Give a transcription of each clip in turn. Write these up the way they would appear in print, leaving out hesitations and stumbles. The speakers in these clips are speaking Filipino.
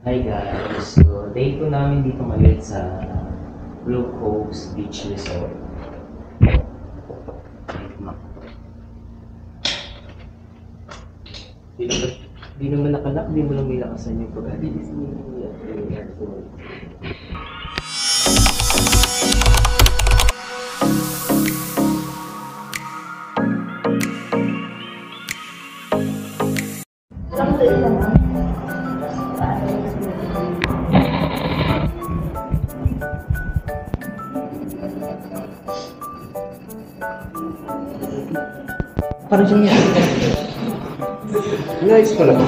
Hi guys, so day 2 namin dito ngayon sa Blue Coast Beach Resort. Di naman nakalak, di mo lang may lakasan yung pag-adilis ni parang siya niya. Nice ko lang.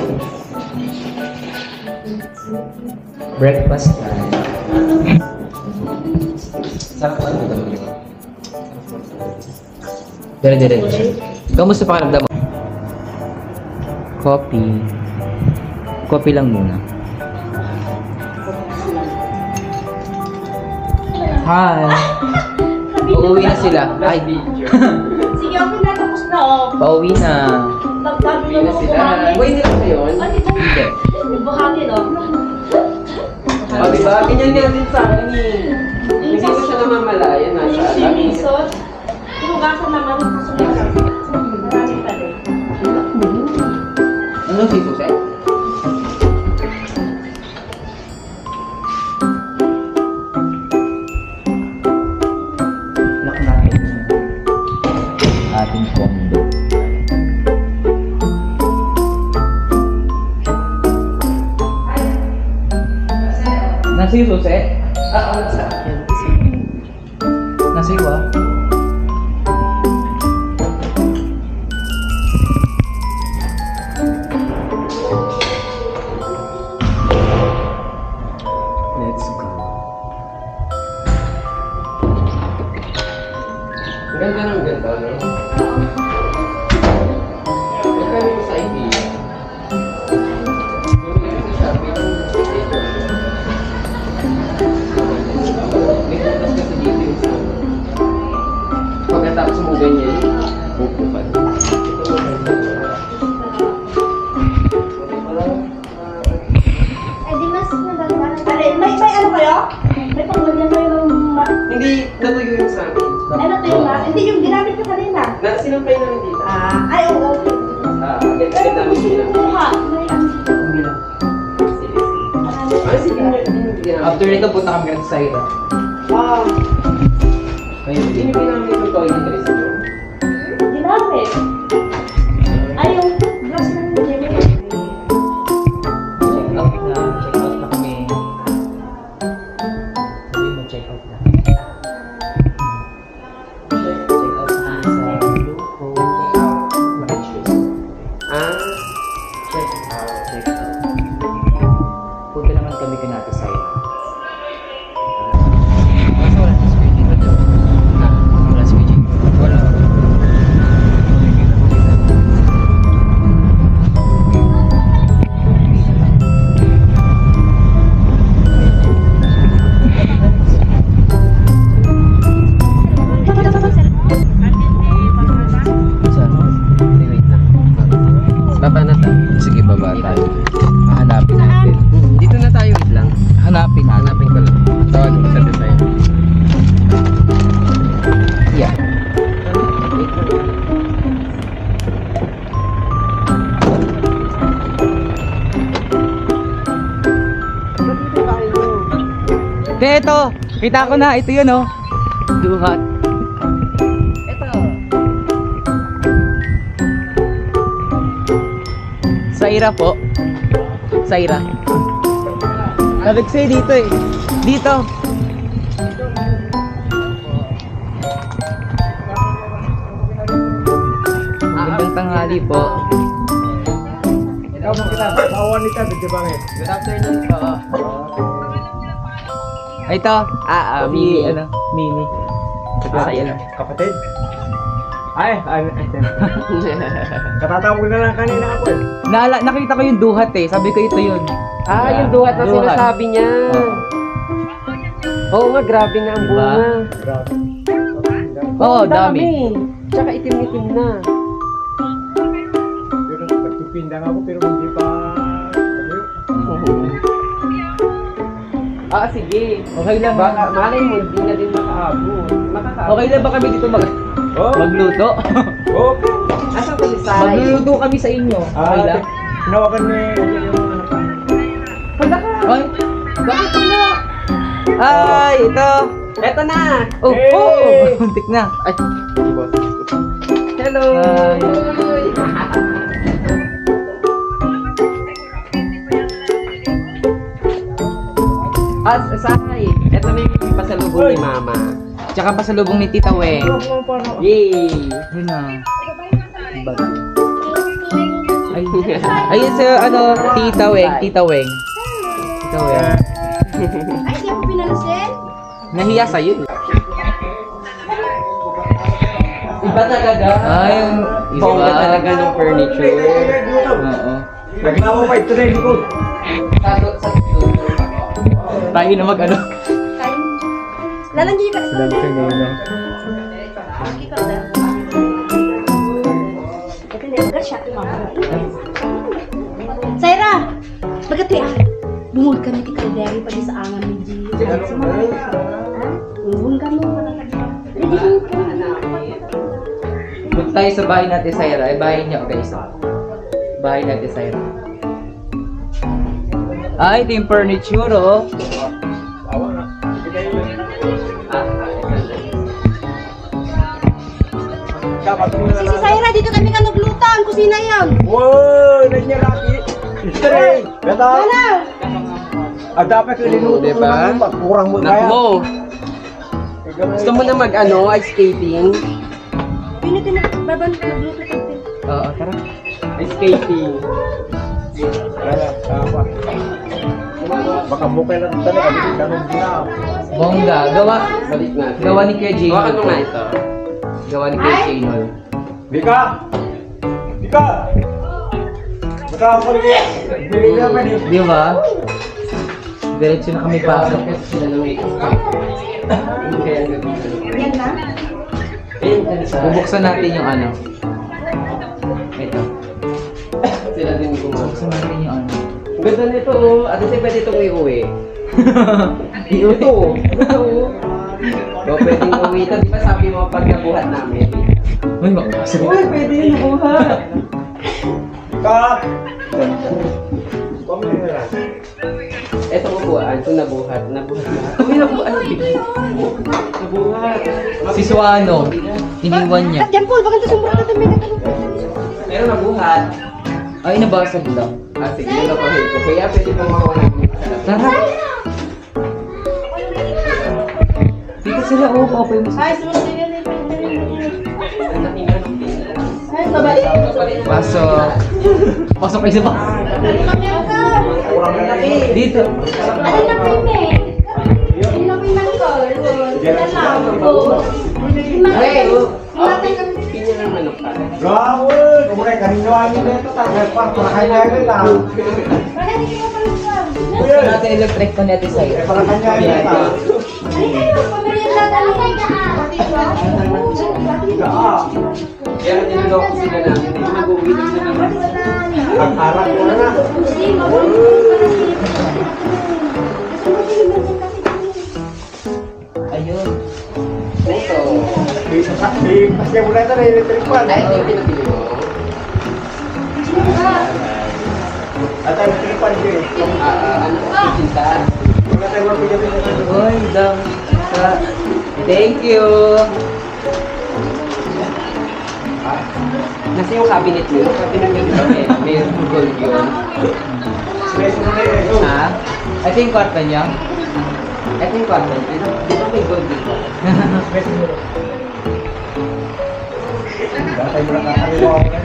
Breakfast time. Sarap ano ba ito? Dire-dire. Kamusta pakiramdam mo? Coffee. Coffee lang muna. Hi! Uuwi na sila. Ay, Sige, okay na. Tapos na, oh. pauwi na. Nagbabi na mga buhangin. Wait, hindi lang ngayon. Ay, di ba? Yung buhangin, oh. O, diba? Ganyan nga din sa akin eh. Hindi ko siya namamalayan. Yung Nasa swimming suit. Hinugasan naman. Kasunod. Marami pa rin. Ano si Suset? Lock natin yung ating condo. Nasa yung susi? Nasa. Nasa iyo ah. Let's go. Ganda ng ganda, no? Magkano yung sa idea? Yung nila sa Shopee, may butas kasi dito yung sa pagkatapos mo ganyan, pupupan. Ito mo Ay, di mas nagagawa. May ano kayo? May panggalyan kayo ng... hindi natuyo yung sa akin. Ay, natuyo na? Hindi, yung ginamit ko kanina. Sinampay namin dito. Ay, oo. Agad Pero namin kung sila. kinukuha, may ano dito. Hindi lang. Sige, sige. After nito, punta kami sa Ira. Ah, Kayo hindi din. nyo ginamit yung toiletries nyo? Ginamit. Ay, yung brush ng Jimmy. Check out na. Check out na kami. Sabi mo, check out na. Check out na kami sa Blue Coast Beach Resort. Check out. Check out. Punta naman kami kanata sa Ira. Wala si Squidgy ba doon? Wala si Squidgy. Wala. Saan? Wait lang. Baba na tayo. Sige, baba tayo. Hanapin natin. Dito na tayo, wait lang. Hanapin natin. Hanapin ko lang. Tawag mo sa tayo. Yeah. Kaya ito, kita ko na, ito yun oh. Duhat. Ito. Saira po. Saira. Sabi ko sa'yo dito eh. Dito. Magandang tanghali po. Ikaw mo kita, awan kita, di ba ngayon? Good afternoon po. Ito, Mimi. ano, Mimi. Saira. Kapatid? Ay, katatawag na lang kanina ako eh. Nakita ko yung duhat eh. Sabi ko ito yun. Yung duhat na Duhat. sinasabi niya. Oo nga, grabe nga ang Diba? bunga. Grabe. Oo, Ang dami. Tsaka itim-itim na. Pero nagtipindang ako pero hindi pa... Sige. Okay lang. Baka, malay mo, hindi na din makaabot. Makakaabot. Okay lang ba kami dito Oh? magluto? Okay. Asan ko si Sai? Magluluto kami sa inyo. Okay lang? Tinawagan ni yung ano pa. Punta ka. Ay, bakit na? Ay, ito. Eto na. Oh, Hey! oh, muntik na. Ay, Hello. Hi. Sai, eto na yung pasalubong ni Mama. Tsaka pasalubong ni Tita Weng. Yay! Yun na. Ay, ayun sa ano, Tita Weng, Tita Weng. Tita Weng. Ay, di ako pinansin. Nahiya sa'yo. Iba talaga. Ay, iba. Bongga talaga ng furniture. Oo. Naglawa pa ito na yung likod. Tayo na mag-ano. Kain. Lalanggay ka. Salam ka ngayon. Ikaw na. Ito na yung siya. Saira! Bagati ah. Bungod kami ti Calderi pa di sa angan ni Gio. Sa mga bungod kami. Ready mo po. Punta tayo sa bahay natin, Saira. Ay, bahay niya. Okay, isa. Bahay natin, Saira. Ay, ito yung furniture, oh. Si Saira, dito kami ka naglutan. Kusina yan. Wow, nandiyan lagi. Istri. Gata. Wala! Ah, dapat kilinuto Diba? ko naman. Magkurang mo kaya. Nako. Gusto mo na ice skating? Pinitin na baban nagluto tayo. Oo, tara. Ice skating. Kaya, tama. Baka bukay lang talaga. Hindi ganun din na. Bongga. Gawa. Balik natin. Gawa ni Kuya Jay. Hawakan mo nga ito. Gawa ni Kuya Jay, Nol. Vika! Vika! Baka ako rin. Bili na pa din. Di ba? Diretso na kami pasok. Sila lang may kaya Yan na. Bubuksan natin yung ano. Ito. Sila din gumawa. Bubuksan natin yung ano. Ang ganda nito oh. At kasi pwede itong iuwi. Ito oh. So, pwedeng uwi ito. Di ba sabi mo pag nabuhat namin? Uy, makakasal. Uy, pwede yung nabuhat. Vika! Pamira. Ito upuan, ito nabuhat. Nabuhat na. Uy, nabuhat. Nabuhat. Si Suano. Iniwan niya. At yan po, bakit ito sumura ka tumira ka Pero nabuhat. Ay, nabasag lang. Sige, napahin ko. Kaya pwede pang mawala yung Tara. Dito sila, oh. Paupoy mo sila. Ay, sumunod din yan. Ay, babalik. Pasok. Pasok kayo sa ba? Kurang na lang. Dito. Ano na po yung may? Ano na po yung nangkol? Sila lang. Hey! Matay kami. Pinya ng manok ka. Gawin! Kumulay, kanino amin na ito. Tapos parang kurakay na yun lang. Bakit hindi ko palagyan? Buksan natin electric pa natin sa'yo. Parang kanya yun lang. Ano kayo? Pamilya lang. Kaya niloloko sila namin. Mag-uwi na sila naman. Ang harap ko na. Ayun. Ito. Kasi mula ito na electric fan. Ay, ito yung pinapili mo. At ang electric fan siya eh. Ano ko, cinta. Wala tayo mapigyan na. Uy, dami. Thank you. Nasa yung cabinet mo. Yung cabinet mo, di ba? May gold yun. Stress mo na yun. Ha? Ito yung kwarto niya. Ito yung kwarto. Di ba may gold dito? Stress mo na. Batay mo na kakaliwa ko na.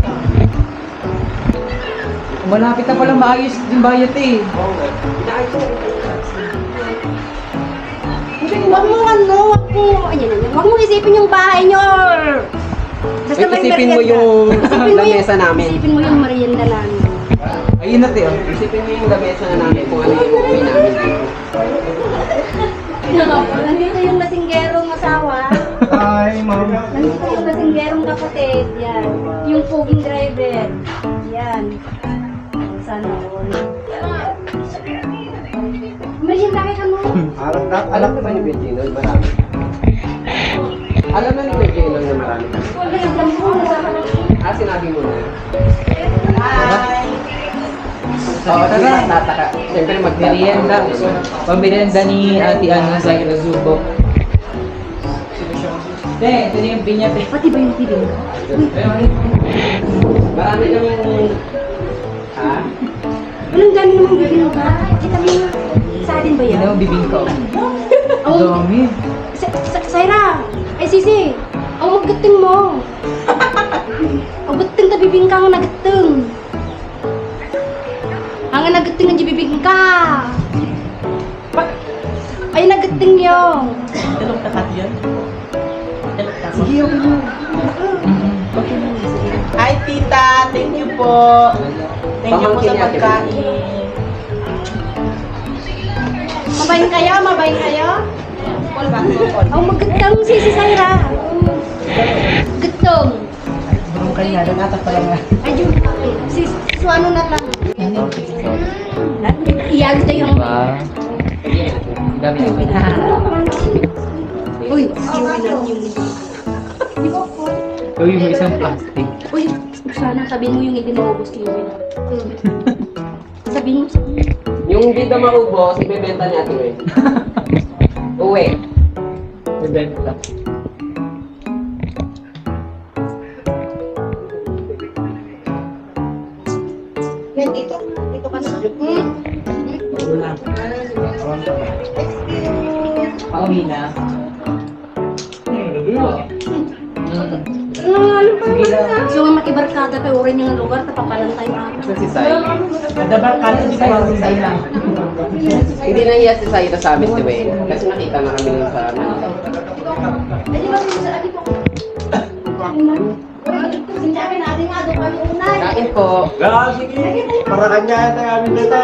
Malapit na palang maayos yung bayot eh. Inaayos ko. Huwag mo ano, huwag mo isipin yung bahay nyo. Wait, isipin mo yung lamesa namin. Isipin mo yung merienda namin. Ayun na tiyo. Isipin mo yung lamesa na namin kung ano yung uuwi namin dito. Nandito yung lasinggerong asawa. Ay, ma'am. Nandito yung lasinggerong kapatid. Yan. Yung puging driver. Yan. Sana all. Merienda kayo ka mo. Alam na ba ni Virgino? Marami. Alam na ni Virgino na marami kami. Sinabi mo na. Oo, tataka. Siyempre Merienda. Pamerienda ni Ate Ana sa Zubo. Ito na yung pinya. Pati ba yung bibingka? Marami kaming... Ha? Walang dami namang bibingka. Kita mo nga. Sa atin ba yan? Ano yung bibingka? Oh, Dami. Saira! Ay, Sisi! Ang magating mo! Ang gating ta bibingka ang nagating! Ang nagating ang bibingka! Ay, nagating yung! Dalok na kat yan. Sige, okay mo. Hi, tita. Thank you po. Thank you po sa pagkain. Mabayin kayo? Mabayin kayo? Ang magandang Sisi Saira! Gatong! Burong kanya, nagkata pa lang nga. Ayun, sis, suano na lang. Iyag tayo yung... Diba? Dami na. Uy, iuwi na yung... Di ba po? Gawin mo isang plastic. Uy, sana sabihin mo yung hindi maubos iuwi na. Sabihin mo. Yung hindi na maubos, ibebenta ni Ate Wen. Uwi. Bebenta. Dito ka na. Pauwi na. Ano pa naman? So, makibarkada tayo rin yung lugar, tapapalan tayo ako. Si Sai. Nadabar ka na sa iyo. Hindi na iya si Sai sa amin, Wen. Kasi nakita na kami nun sa Ay, di ba sa akin po? Sinabi natin nga, doon kami unay. Kain po. Sige. Para kanya tayo amin dito.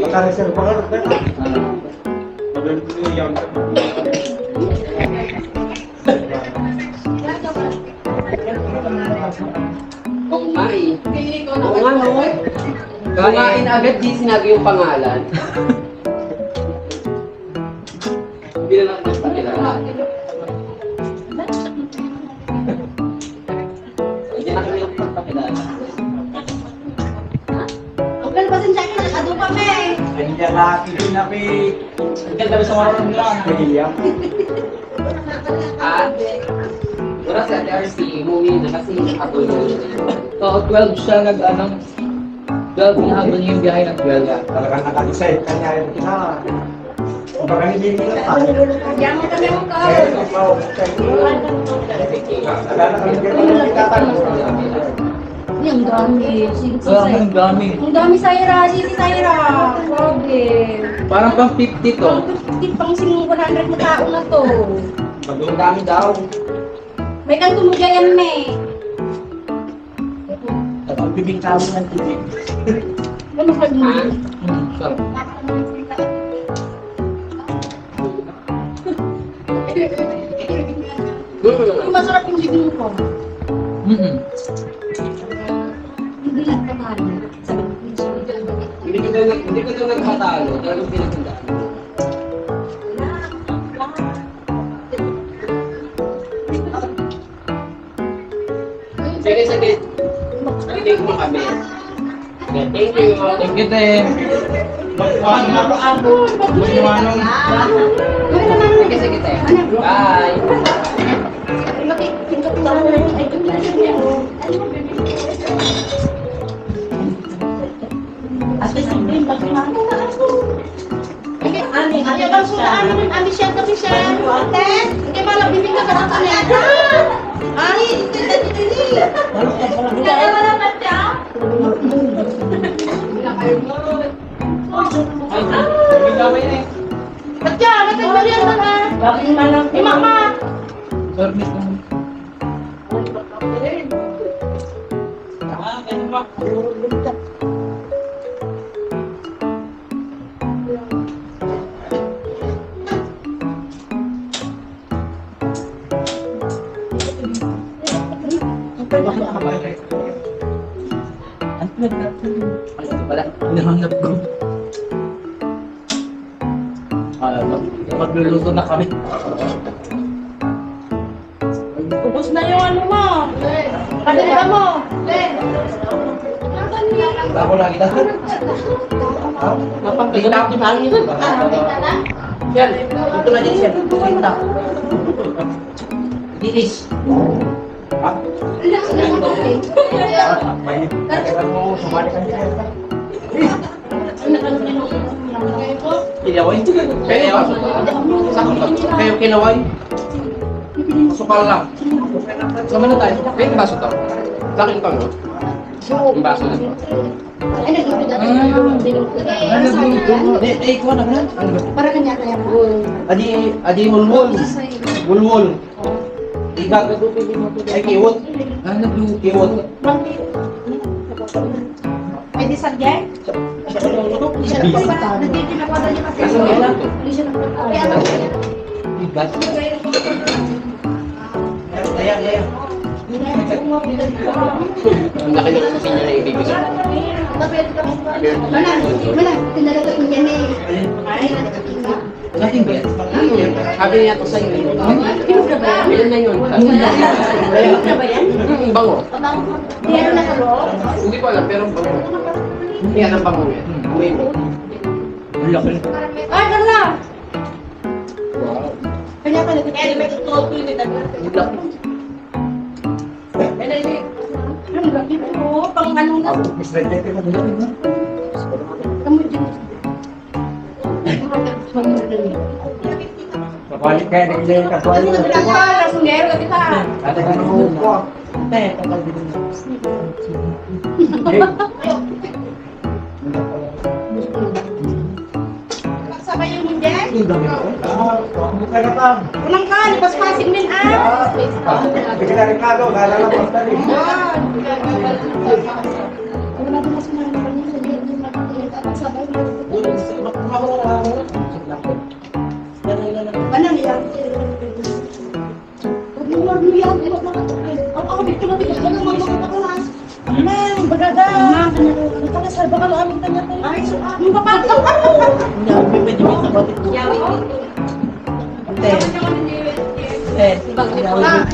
Makareserva ka rin tayo. Kumain. Oo nga, no? Kumain agad, di sinabi yung pangalan. Hindi na lang nagpakilala. Hindi na kami nagpakilala. Ang kalbasin siya, nakado kami. Kanya laki din na may... Ganda ba sa marunong lang? Nagiliyak. At, wala si Ate RC, umuwi na kasi ako yun. So, 12 siya nag-anong 12 na habang yung biyahe ng 12. Talagang nakalisay. Kanya yung isa. O baka hindi nila pa. Diyan mo kami ang Nagana kami dito. Ang dami. Ang dami. Ang dami Saira, Sisi Saira. Problem. Parang pang 50 to. Pang 100 na tao na to. Ang dami daw. May kang tumugayan, me. Ang bibing tao ng tubig. Ano sabi mo? Sarap. Masarap yung bibing ko. Hindi nagtatalo. Sabi mo, Hindi ko daw nagpatalo. Talagang pinagandaan. Sige. Thank mo kami. Thank you. Thank you, Tem. Sige, te. Bye. Ayaw bang sulaan namin amisyan kami siya? Ate, hindi ba nabibig na ka sa kanila? Ay, hindi. Hindi ka wala pa siya? Ba't siya? Nagkagmali yan na ha? Bakit manang? Ni mama! Sorry, nito. Wala. Hinahanap ko. Magluluto na kami. Ubus na yung ano mo. Kadalitan mo. Ako lagi na. Mapapaganda ako sa akin. Yan, ito na din siya. Pinta. Dilis. May kailan mo sumali ka niya. Kinaway? Kaya pasok. Kayo kinaway? Pasokal lang. Sama na tayo. Kaya yung baso to? Sa akin to, no? Yung baso na to. Eh, kuha na ba? Para kanya kaya po. Adi mulmul. Mulmul. Ikat. Ay, kiwot. Kiwot. Ay, di sarjay? Hindi siya nagpapata. Nagtitinapata niya kasi. Hindi siya nagpapata. Kaya alam ko niya. Ikat. Ayan. Ang laki ng kusina na ibibigay. Mana, tinalagat niya ni. Ay, Nothing bad. Sabi niya to sa'yo. Ilan na yun? na ba yan? Bango. Meron na sa loob? Hindi ko alam, pero bango. Yan ang bango yan. Uwi mo. Ay, Carla! Kanya pala. Eh, may tutulog ko yun. Ang laki. Ang laki po. Pang ano na. Miss Reject mo din. Kamu dyan. Kapalik kaya nagiging kaswali. Lasungero ka kita. Ada kan ko. Sabay yung hindi. Bukan datang. Unang ka, paspasin min Bikin dari kado, lalala mo tadi. Wala din mas mga naman yun. Sabay Banang yan. Huwag mo yan. Ang awit ko na bigas ka naman makatakulan. Ma'am, bagada. Ma'am, nakalasal baka namin tanya tayo. Ay, yung papataw. Pwede mo sa batik ko.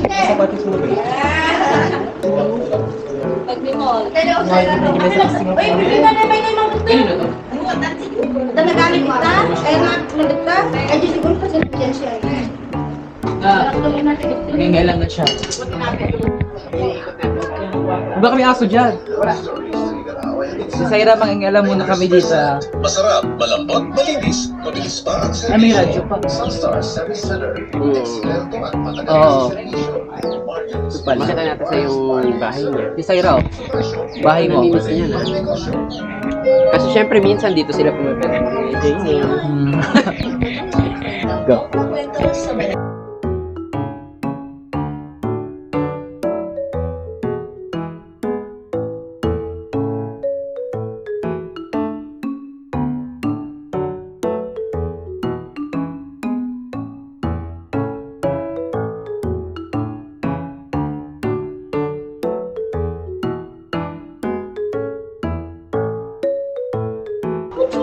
Sa batik mo. Uy, bibig na na may naman ito. Nagalit kita? Kaya nagalit ka? Kaya di siguro kasi nandiyan siya. Nangingailan na siya. Iba kami aso dyan. Si Saira, mangingailan muna kami dito. Masarap, malambot, malinis, mabilis pa ang Ah, may radyo pa. Sunstar Service Center. Eksperto at matagal Oo. na servisyo. Makita natin sa yung bahay niya. Si Saira, oh. Bahay mo. Namimiss niya na. Kasi syempre minsan dito sila pumapit. Enjoy niya. Go.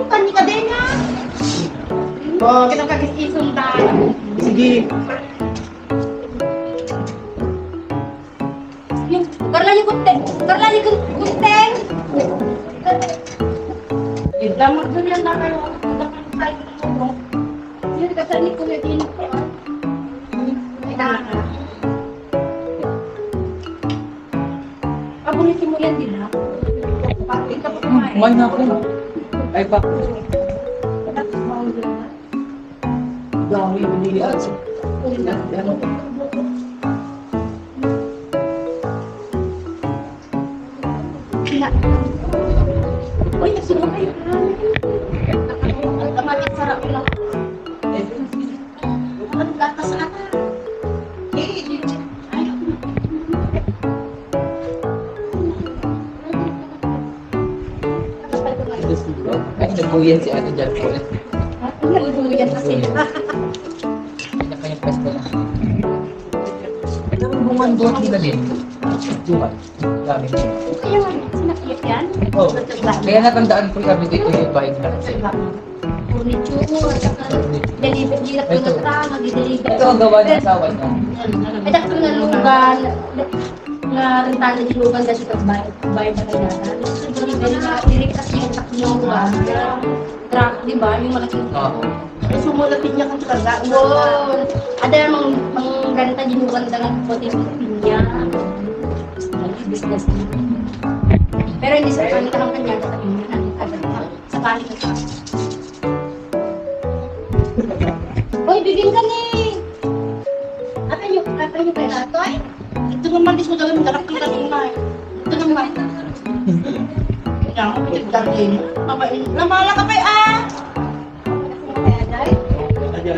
Tani ka din ha? Kinakakis-isong tayo. Sige. Karla yung kunteng! Karla yung kunteng! Damag doon yan na kayo. Damag tayo ng ulo. Yun kasi ni Kuya Dino ko. Pabulitin mo yan din ha? Pating ka pa kumain. Kumain na ako. Ay, pa. Dami, binili aso. Uy, nasunod kayo. Ang kamalit sarap lang. Ang gatas ata. Ay, nagbuyan si Ate Jan po. Nagbuyan na sila. Kanya-kanyang pwesto na. Ito ang bungan-bungan nila din. Duman. Dami mo. Kaya nga, sinakit yan. Oo. Kaya natandaan ko sabi dito yung bahay nila kasi. Furniture, deliver, di na po Ito. na nag-deliver. Ito ang gawa ng asawa niya. Ay, dakto na lugan, nga rentana di lugan dahil sa bayad na kaya na. Deliver na, direct kasi yung takno lugan. Truck, di ba? Yung malaking Oo. sumulapit niya kung talaga. Wow! Ada mang renta di lugan dengan puti pinya. Business. Pero hindi sa kanya lang kanya sa pinya. Sakali ka sa. Hoy, bibingka ni! Apa nyo kaya nato eh? Ito naman, di mo talagang darap kita ng mga ito naman. Kaya ako, pitigdar din. Lamala ka pa ah! Kaya dahil? Lagi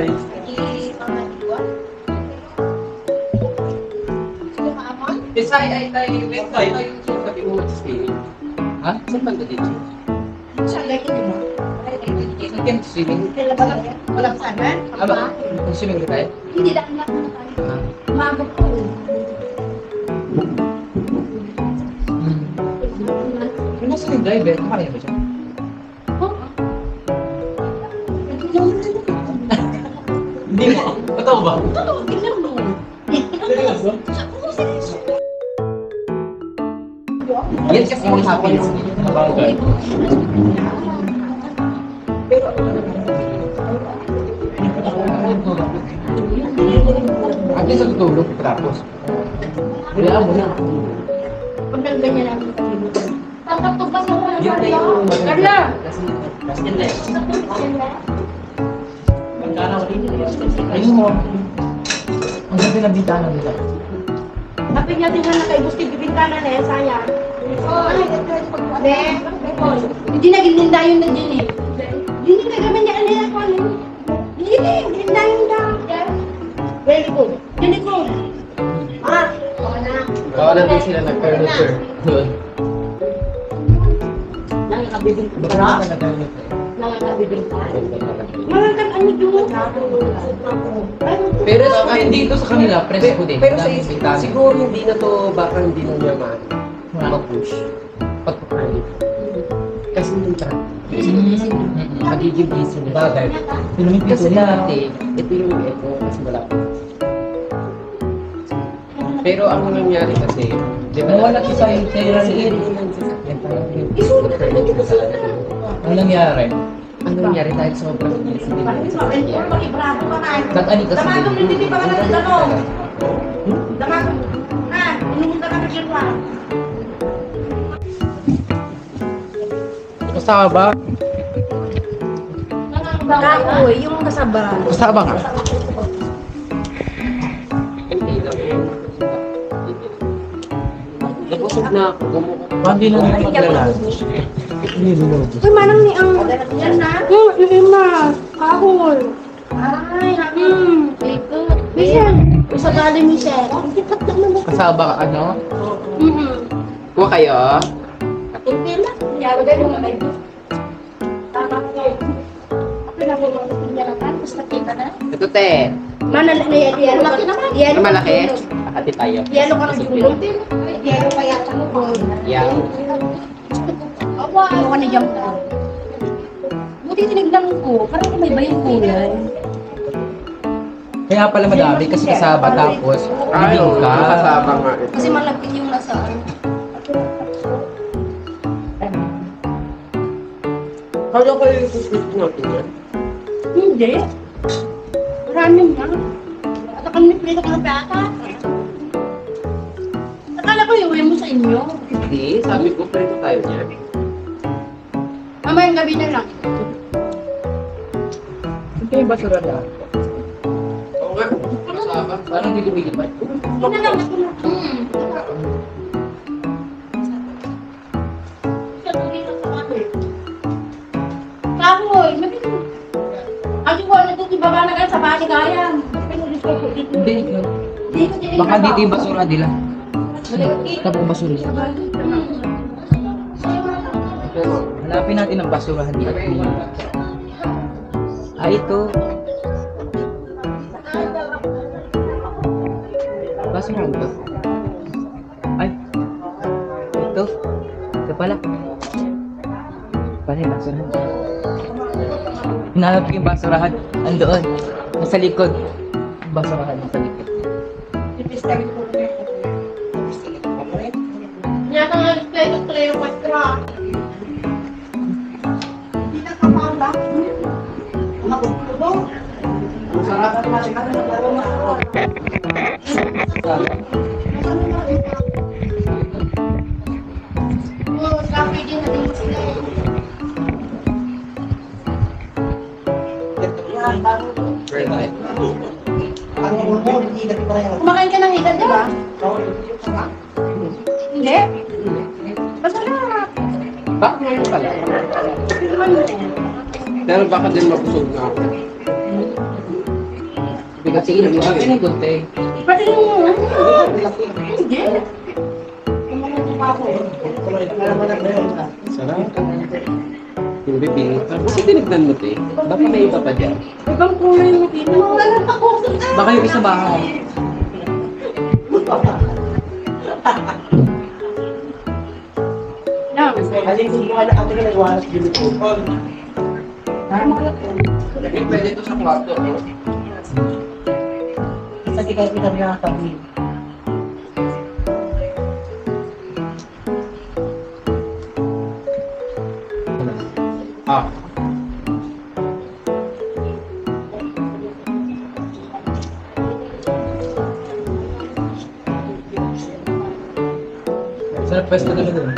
mga diwa. Sino maamon? Bisay ay tayo, tayo yung sabi mo mag-stay. Ha? Saan ba dito? Siya lagi di mo. Ikan swimming. Kailan ba lang? Walang sana? Aba, kung swimming ka tayo? Hindi lang lang na tayo. Magod ko. Ano sa yung driver? Kaya ba siya? Hindi mo. Totoo ba? Totoo, tingnan mo. Seryoso? Oo, seryoso. Yan kasi yung happiness niya. Mabangay. Pero at least natutulog tapos. Kailangan mo na. Pag nagganyan namin kalimutan. Tangkap to ba sa mga Yun na yung Carla! Yun na ayun mo. Ang ganda ng bintana nila. Napin niya din na nakaibos yung bibintana na yan, sayang. Hindi na gilinda yun na dyan eh. Hindi na gaman niya alila ko ano. Hindi na gilinda yun na. Very good. Very good. Ah, oo na. Gawa na din sila nag-furniture. Doon. Nakakabibing Baka ka. nag-furniture. Nakakabibing ka. Malangkan ano yun. Pero dito sa kanila, presko din. Pero sa Daming isip, bintana. siguro hindi na to, baka hindi na niya mag-push. Pag-early. Kasi hindi tra. Magiging busy na. Bagay. Pinumipito Kasi na. dati, ito yung echo kasi malapit. Pero ang nangyari kasi, di ba? Nawala si Sai, si Rani. Ano nangyari? Ang nangyari dahil sobrang busy din sa sasakyan. Ibrado ka na. Nag-ani kasi Damatong din. hindi pa ka na tanong. Damatong. Ah, inumunta ka na siya pa. Kasaba? Kakoy, yung kasaba. Kasaba nga. Hindi lang. Nabusog na ako. Hindi na nila maglalan. Uy, manang ni ang... Yan na? Yung na. Kakoy. Ay, ito. Michelle. Isa galing Michelle. Kasaba ka ano? Kuha kayo. Hindi na. Yaro din yung mga ito. Tama ko. Ako na po mga naman. Tapos nakita na. Ito te. Mana na yelo. Laki naman. Yelo. Ang malaki. Hati tayo. Yelo ka ng julong. Yelo pa yata mo. Yan. Ano ka na jump ko? Buti tinignan ko. Parang may bayang kulay. Kaya pala madami kasi kasaba tapos bibing ka. Kasama nga. Kasi malapit yung nasa Kaya ko yung susunod natin yan. Hindi. Maraming nga. At ako nipilita ka ng pata. Akala ko iuwi mo sa inyo. Hindi. Sabi ko, prito tayo niya. Mamayang gabi na lang. Ito yung basura na. Oo nga. Kasama. Parang hindi lumilipad. Ito na lang. Ito na. Kahoy, ang iwan na ito, ibaba na kayo sa baligayang. Hindi. Hindi ko tinignan. Baka dito yung basura nila. Tapos basura siya. Hanapin natin ang basurahan dito. Ah, ito. Basurahan to. Ay. pala. Pala yung basurahan. Hinanap ko yung basurahan. Andoon. Nasa likod. Basurahan nasa likod. Yata nga ito tayo mastra. Hindi na kapala. Nakapulong. Sarap na natin Sabi din natin sila. Kumakain ka ng hidan, di ba? Hindi. Masarap. Bakit ngayon pala? Hindi naman mo. Pero baka din mabusog na ako. Bigat sige na bigat ng kunti. Pwede mo. Hindi. Kumain pa ako. Sarap. Yung bibili. Kasi tinignan mo, te. Baka may iba pa dyan. Ibang kulay mo dito. Wala pa ko. Baka yung isa bahay. Yan. Pwede ito sa kwarto. Ah. Sarap pwesto na doon.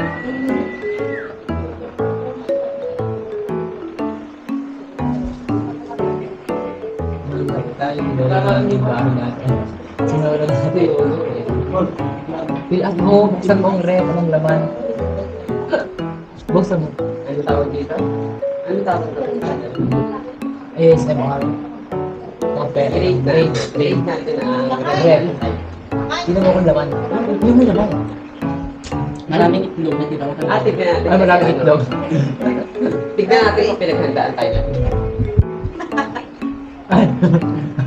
Tayo, nilalaan yung bahay natin. Sinawala natin yung ulo eh. Fill up mo, buksan mo ang ref, anong laman. Buksan mo. Ano tawag dito? Ano tawag dito? ASMR. Okay, grade natin na ref. Sino mo kung laman? Yung may laman. maraming itlog na tinaw ka. Tignan natin. Ay, maraming itlog. Tignan natin kung pinaghandaan tayo na.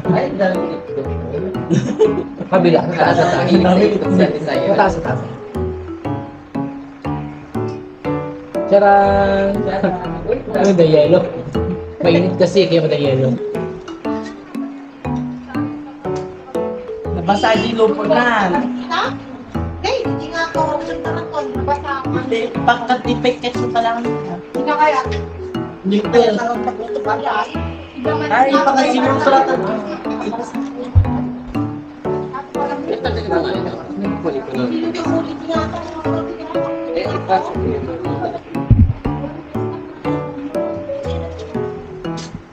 Ay, daming itlog. Kabila, sa taas sa taas. Sa Sa taas sa taas. Charan! Ano the yellow? Mainit kasi, kaya mada yellow. Nabasa yung lupo na. Ha? Hey, hindi nga ako ng taraton. Nabasa ako. Pagka-defect ketchup pa lang. Hindi na kaya. Hindi ko Kaya yun. sarap na puto pa yan. Ay, baka sinusulatan. Ito din na nga ito. Kunin ko na. Hindi ko ulit yata. Eh, ipasok ko yun.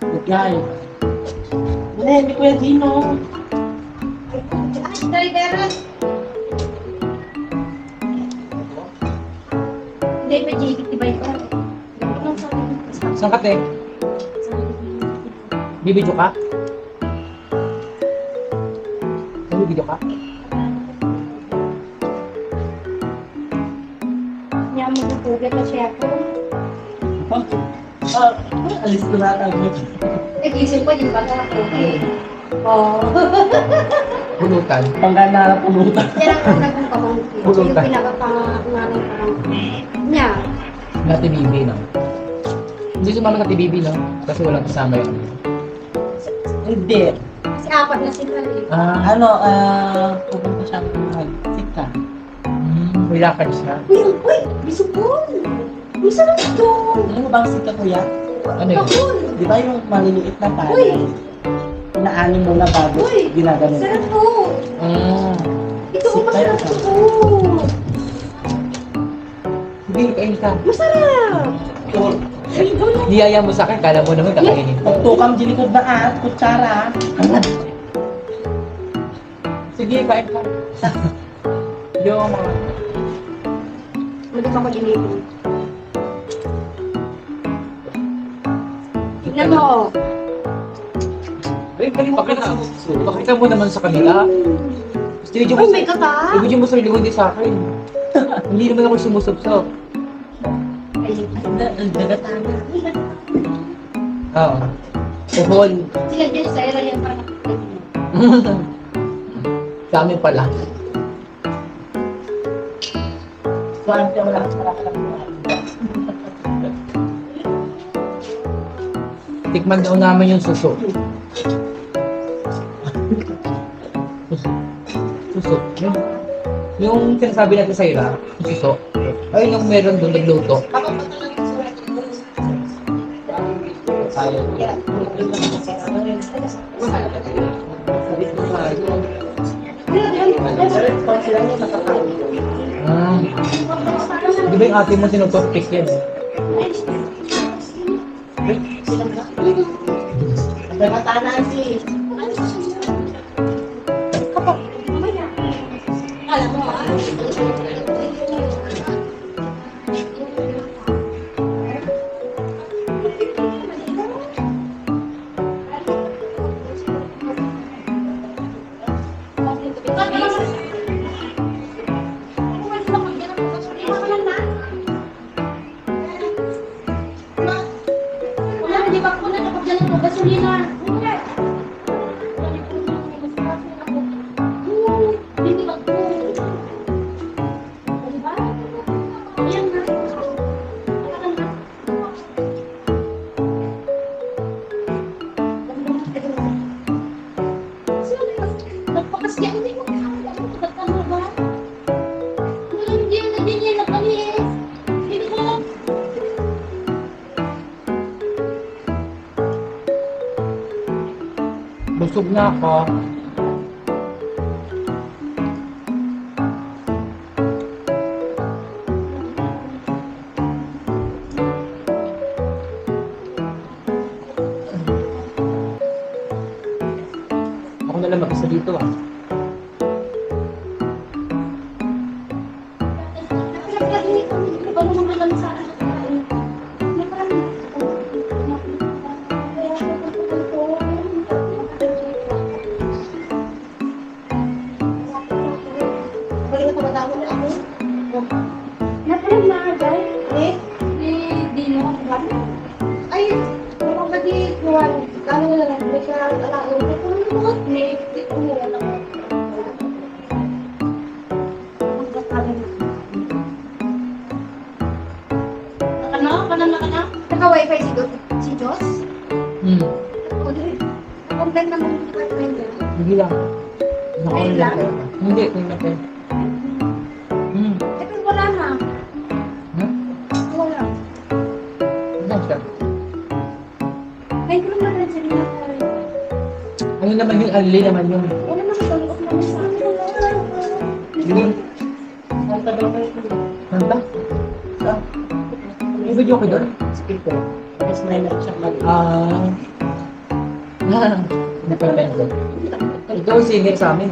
Nagay. Hindi ko yan dino. Ay, Dariberas. Hindi, may jigit diba ito? Anong sabi mo? Saan ka, te? Bibidyo ka? Bibidyo ka? Niya mo bubugat na siya ako. Alis ko na ako. Nag-isip ko, yung bata ako. Oo. Bulutan. Panggana na pulutan. Yan ang unang kong pamangkin. Bulutan. Yung pinakapangalan pamangkin. Niya. Nati Bibi, no? Hindi sumama sa TBB, no? Kasi walang kasama yun. Hindi. Kasi apat na sila eh. Pupunta siya ng sika. May lakad siya. Uy! Bisupon! Uy, sarap ito! Ano ba ang sika, kuya? Ano yun? Kakul! Di ba yung maliliit na Uy! palay? Inaanin mo na bago Uy! ginaganon. Sarap to! Ito, masarap to! Hindi, kain ka. Masarap! Ay, gano'n. Niyaya mo sa akin, kala mo naman kakainin. Pagtukam di likod na at kutsara. Sige, kain ka. Yung mga... Maganda ko ginigil. Tignan mo! Pakita mo naman sa kanila. Video mo, Oh my God ah! video mo sarili mo, hindi sa akin. Hindi naman ako sumusubsob. Ang dagatana. Oo. Puhol. Sila dyan sa era yan para Sa amin pala. So, ang wala sa Tikman daw namin yung suso. Suso. Yung sinasabi natin sa ira, yung suso. Ay, yung meron doon nagluto. Ah. Di ba yung ate mo tinutupik yan? Matanan si. Alam mo ah. Busog na ako. Ako na lang mag-isa dito ah. Naka-wifi si Diyos? Complain naman yung department niya. Hindi lang. Ayun lang? Hindi, tingnan ko. Pero wala na. Wala. Ano siya? Ay, kung naman siya nila. Ano naman yung ali naman yung... Wala naman sa loob naman sa akin. Yung... Santa daw kayo. Hanta? May video ko doon? Speaker. Tapos may siya mag... Hindi pa rin doon. Ikaw ang singer sa amin.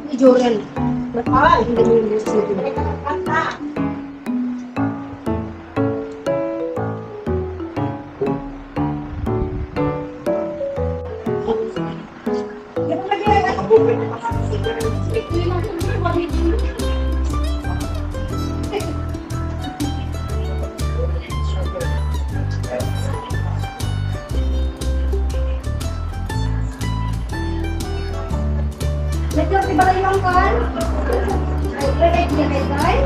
Ni Jorel. Ay! Hindi mo yung music. Medyo si Balay Mangkan. Ay, ready niya kay Tay.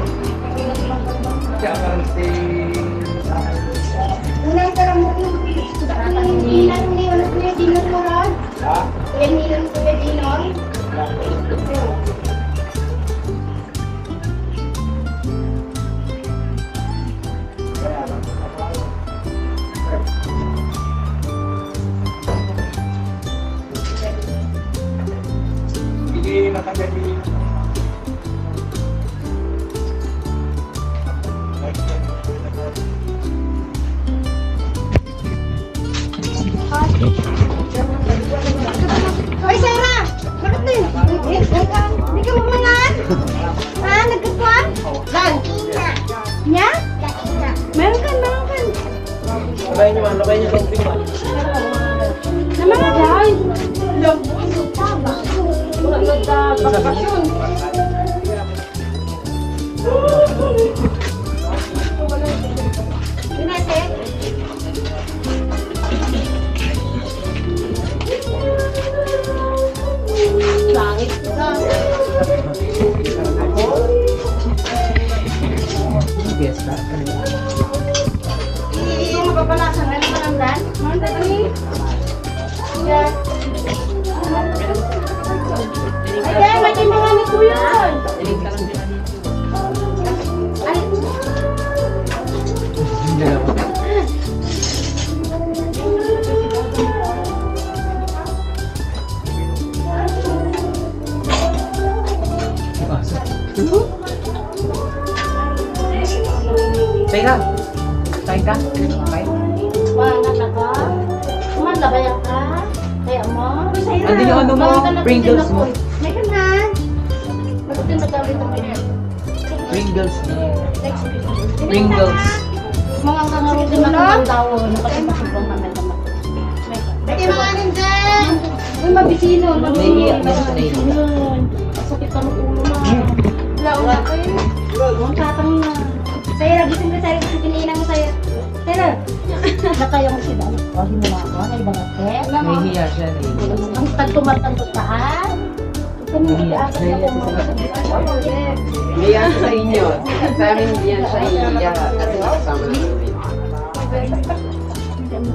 Unang karang mo yung ilan ni wala kuya Dinon mo ron? Ilan nilang kuya Dinon? Hindi nakagabi. Hoy, Sarah! Bakit din? Hindi ka mamangan? Ha? Nagkatuan? Lan? Nya? Meron kan, meron kan. Labayin niyo itong tingnan. Naman guys! Wala nagka-bakasyon. Pinete? Langit ka. Fiesta. dyan. Ayan, may tinangan ko yun. Ay, Teka. Kain ka? Kain? wangan na ka? Kumanda ba yan ka? Kaya mo? Andun yung ano mo, Pringles mo. May ka na. Magutin na gawin ito kayo. Pringles. Next week. Pringles. Mga kangarutin na kang daw. Nakasimasubang namin naman. Pwede mga ninjan! Uy, mabisino. Nahihiya. Nahihiya. Sakit ka ng ulo na. Wala kayo. Ang katang na. Saya, gising ka sa'yo. Piniinang mo sa'yo. Pero, nakaya mo si Dan. O, hindi mo ako. Naibangat ka. Nahihiya siya. Ang tanto-matanto ka, ha? Nahihiya siya sa inyo. Sa amin hindi yan siya iiyak. Kasi nakasama na kami.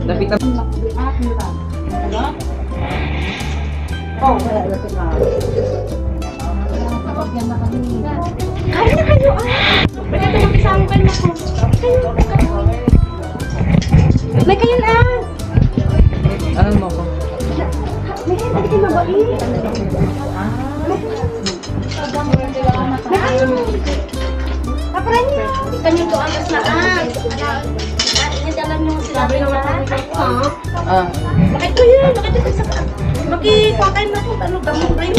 Napitan. Kaya na kayo, ah! Pwede ito mag-isama kayo na po. May kayo na! Ano mo ko? May kayo, pwede kayo mabait. May kayo. Kapara niyo. Ikan yung doon mas na, Inadalan niyo sila. Ah. Bakit ko yun? Bakit ito sa... Makikuha kayo na kung ano gamot rin.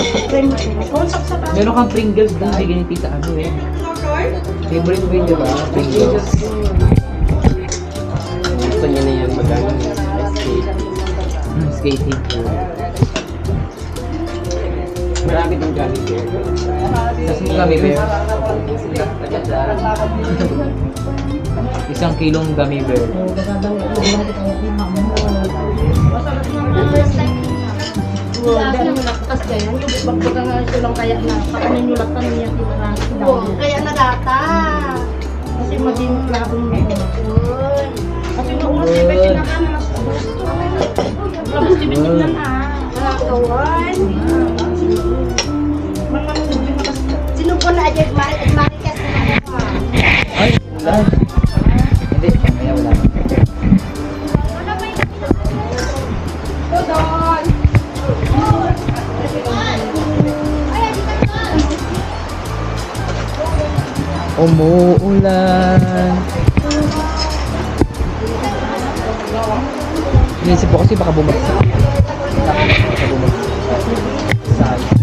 Konsap sa ba? Meron kang Pringles doon. Bigyan ni Tita ano eh. Favorite mo yun, di ba? Pringles. Gusto niya na yan mag-ano. Skating. Marami din galing here. Tapos mo gummy bear. Isang kilong gummy bear. Kaya nagata. Kasi maging labong mo yun. Kasi noong mas iba sinaka na mas gusto. Labos tibigin lang Kawan. Sinubo na aja Marikas na Ay, wala. Hindi, kaya wala. Umuulan. Inisip ko kasi baka bumagsak. Baka bumagsak. Sayang.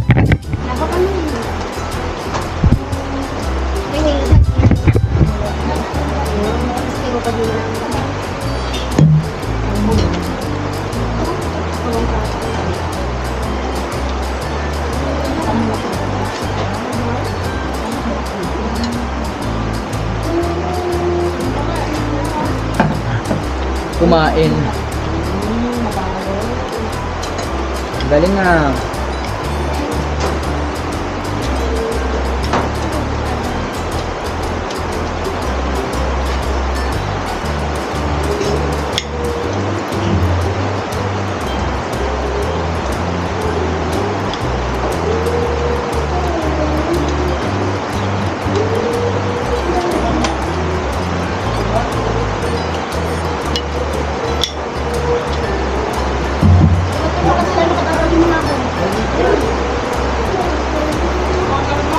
Kumain. Galing nga.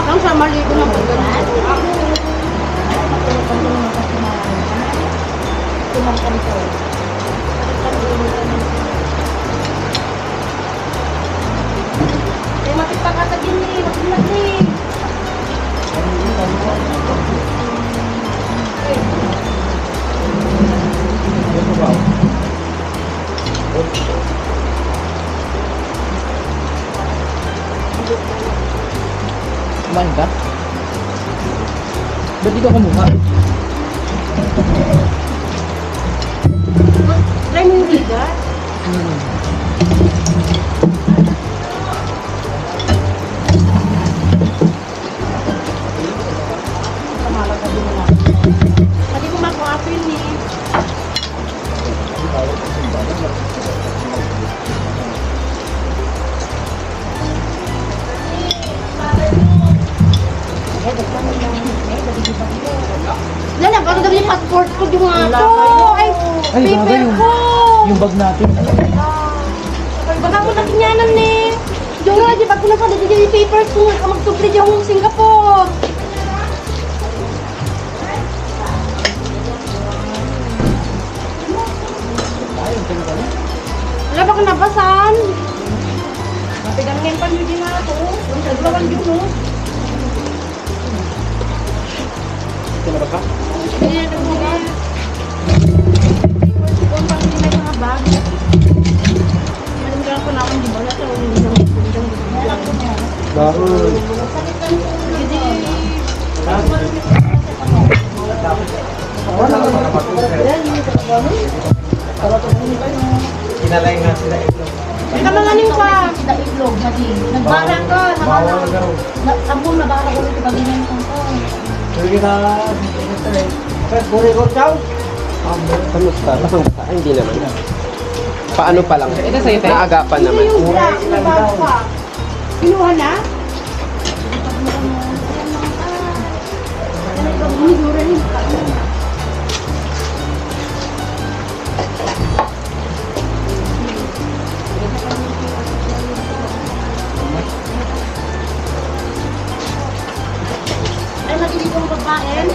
Ang sa maligo na po ganun. Eh, matipakata din eh. Matilag eh. Kumain ka? Ba't dito kumuha? Try mo yung bigat. Pati ko makuha-apil eh. ito. Ay, paper ko. Yung bag natin. Ay, baka mo nakinyanan eh. Yung nga, di ba ko na pa, di yung paper ko. Magtupli di akong Singapore. Wala ba ka nabasan? Matigang pa nyo din na ito. Ang saglawan yun, no? Sino ba ka? Hindi na mo ba? Kung pang hindi may mga bag. Malinggan ko naman, di ba? Wala sa ulit ng Kinalay nga sila ito. Kamanganin ka. Sa itlog, madi. Nagbara ka. Sampung nabara ko rin pag-inan ko. Sige na. Buri ko chow. Kamusta? Basang basa? Ay, hindi naman. Paano pa lang? Ito sa'yo, naagapan naman. Yung black, nabago pa. Kinuha na? Ay, matinig kong babaen.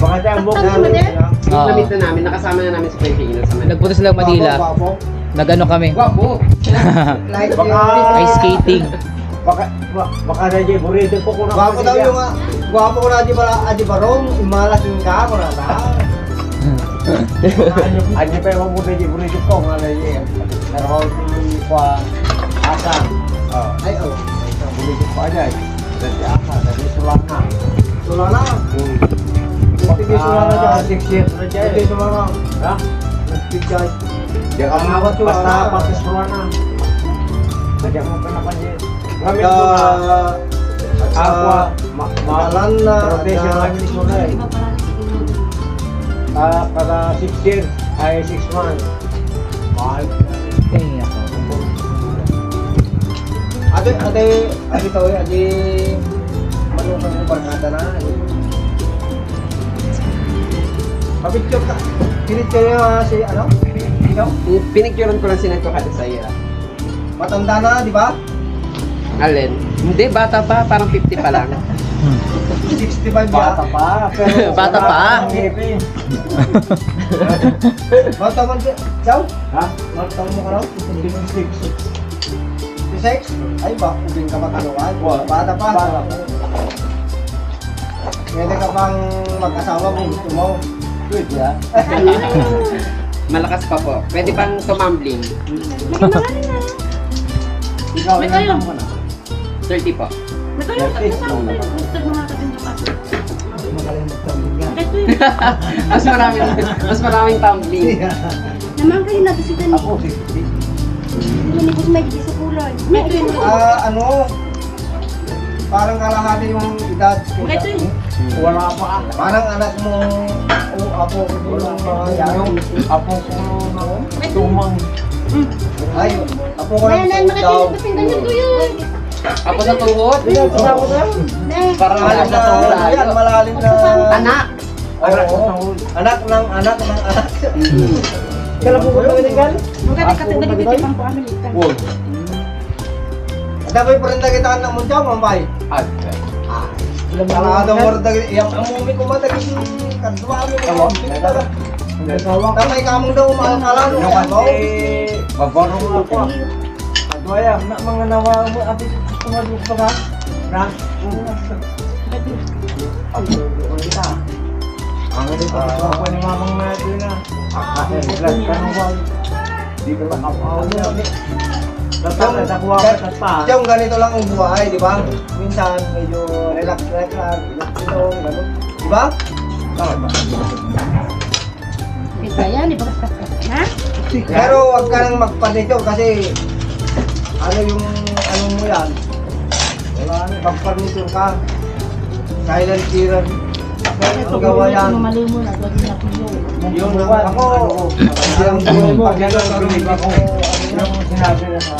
Baka siya ang buka. Na-meet na namin, nakasama na namin sa Pilipinas. Nagpunta silang Manila. Nag-ano kami? Wapo! Ice skating. Baka na dyan, burrito po ko na. Gwapo daw yung gwapo ko na di barong, imalasin ka ko na ta. Ano pa yung burrito ko nga na dyan. Naroon si Kwa Asa. Ay oh. Burrito ko aja. Dari Asa, dari Sulana. Sulana. Sige Sulana dyan, 6 years na dyan. Sige Sulana. Ha? Nagpigay. Diyan ka mga basta pati Sulana. Diyan mo pa na kanya. Gamit ko na aqua, Malan na. rotation lang ni Sulay. Kada 6 years ay 6 months. Mahal. Ate tahu ya, ate manungkan ko barkada na. Mapicture ka. Pinicture niya si ano? Ikaw? Pinicturean ko lang sinend ko kada sa iyo. Matanda na, di ba? Alin? Hindi, bata pa. Parang 50 pa lang. 65 Bata ya. pa, pero Bata pa? ang ngipin. Bata man siya. Ciao? Ha? Bata mo ka raw? 56. 56? Ay ba, ubing ka mataluan. Bata pa. Bata pa. Pwede ka pang mag-asawa kung gusto mo. Pwede ha? Malakas pa po. Pwede pang tumambling. Ikaw ilang mo na? 30 po. Mas maraming tumbling. Naman kayo nabisitan ni. Ako 60. Hindi ko may sa kulay. Ano? Parang kalahati yung edad. Wala pa. Parang anak mo, o apo ko yung mga Yung apo ko na tumang. Ay, apo ko lang daw. Ako sa tuhod. Parang malalim na yan, malalim na Anak. anak ng anak ng anak. Kala po ko ng inigal? Wow. Ada pa rin nagitaan ng muntiyaw, mambay. Kala daw mo rin nagitaan, yung amumi ko matagis yung kadwa mo. Tamay kamong daw umakala Yung kasi babarong ako. Adwaya, na mga nawa mo abis tumaduk pa ka? Na? Ako kita. Ang dito ako ni mamang na doon na. Kasi glass ka nung wag. Di ko lang ako niya. Dapat nakuha ka pa. Yung ganito lang ang buhay, di ba? Minsan medyo relax lang, gano'n. Di ba? Tama ba? Kaya ni ba? Ha? Pero wag ka nang magpanito kasi ano yung ano mo yan. Pag-furniture ka. Silent killer. Ang gawa yan. Mali mo na, gawin natin yun. Yun, ako. Ang buhay mo. Pag nagkaroon ako. Yung sinabi na sa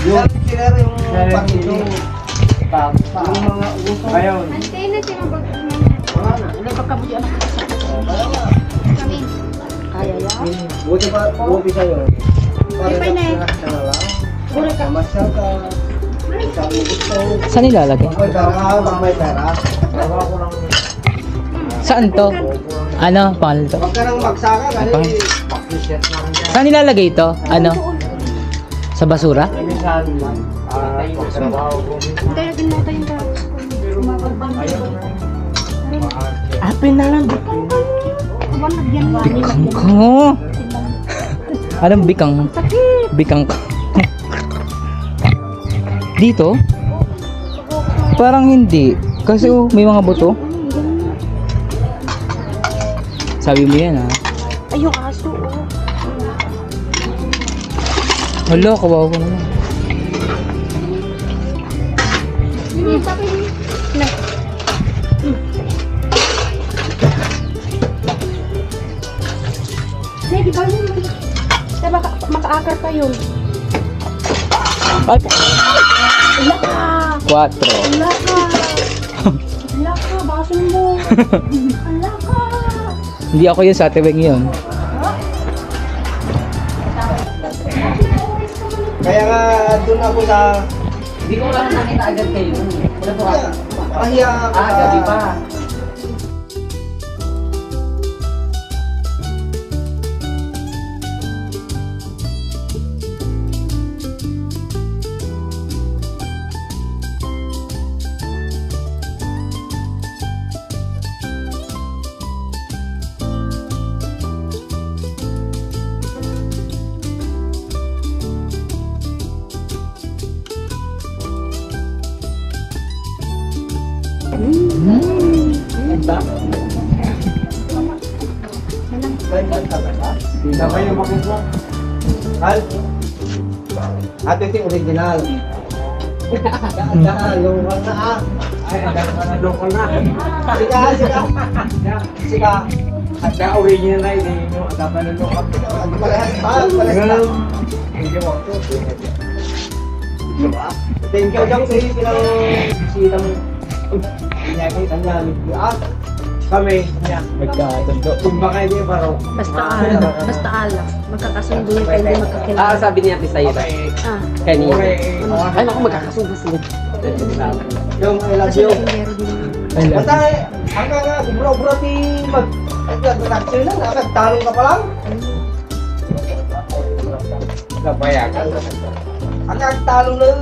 yung killer yung furniture. Yung mga uso. Ayaw. Antay na siya Wala na. Wala pa kabuti anak ko sa kami. kaya yan. Buti pa, buti sa'yo. Para Di pa na eh. ka na lang. Bura ka. Masyal ka. Sabi gusto. Saan nilalagay? Pag may pera, pag may pera. Gawa ko lang. Saan to? Ano? Pangalan to? Huwag ka nang magsaka, kasi mag-reset na rin yan. Saan nilalagay ito? Ano? Sa basura? Minsan, pagtrabaho ko. Kaya ginata yung tapos ko. Apin na lang. Awan, nagyan mo. Bikang ko. Anong bikang? Sakit. Bikang ko. Dito? Parang hindi. Kasi may mga buto. Sabi mo yan, ha? Ay, yung aso, oh. Hala, kawawa naman. Sabi na. Nay, di ba yun? Diba makaakar pa yun? Ay, Wala ka! 4. Wala ka! Wala ka! Basin mo! Wala ka! Hindi ako yun sa Ate Weng yun. Kaya nga, doon ako sa... Hindi ko lang nakita agad kayo. Wala po Pahiya ako sa... gabi pa. Sabay yung makuha. Hal? Ate ito yung original. Yung wala ah. Ay, doon ko na. Sika, sika. Sika. At na original na hindi nyo. At dapat na nung parehas pa. Parehas na. Thank you, Marco. Thank you, Jang. Sige, pinang-bisita mo. Pinakita niya. Kami, Magkatondo. kung baka hindi parang Basta ala. Basta ala. Magkakasundo yun kayo, hindi magkakilala. sabi niya Ate Sayra. Ah. Kanina. Ay, naku, magkakasundo sila. yung I love Kasi you. meron din. Basta, hanggang nga, bro-bro ti mag-reaction lang, nagtalong ka pa lang. Napayagan. Hanggang talong lang.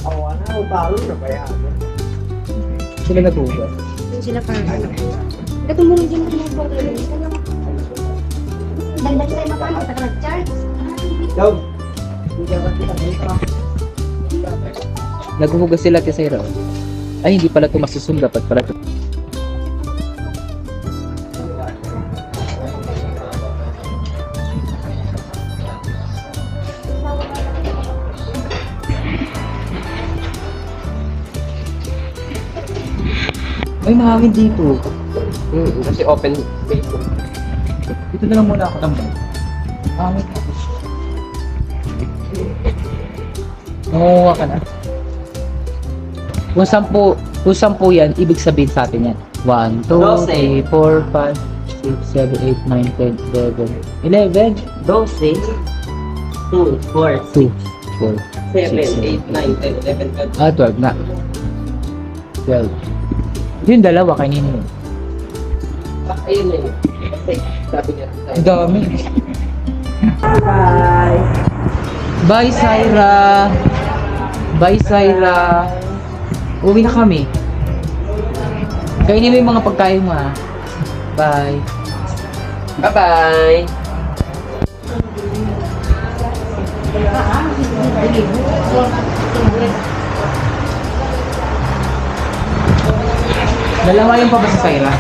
Awa na, talong, napayagan. Sila natugas. Yung sila parang. Katulong din mo yung dagdag sa'yo mapano, taka nag-charge. Yo. Naghuhugas sila Ate Sayra. Ay, hindi pala ito masusum. Dapat pala ito. Ay, mahangin dito. Kasi open space. Dito na lang muna ako tambay. Mahangin ako. Nangunguha ka na. Kung 10 yan, ibig sabihin sa atin yan. 1, 2, 3, 4, 5, 6, 7, 8, 9, 10, 11. 12, 2, 4, 2, 4, 7, 8, 9, 10, 11, 12. 12 na. 12. Yung dalawa kanina yun. Ayun na yun. Kasi sabi niya. Ang dami. Bye! Bye, Sayra! Bye, Sayra! Uwi na kami. Kainin mo yung mga pagkain mo, ha? Bye! Bye-bye! Dalawa yung pa ba sa Sayra?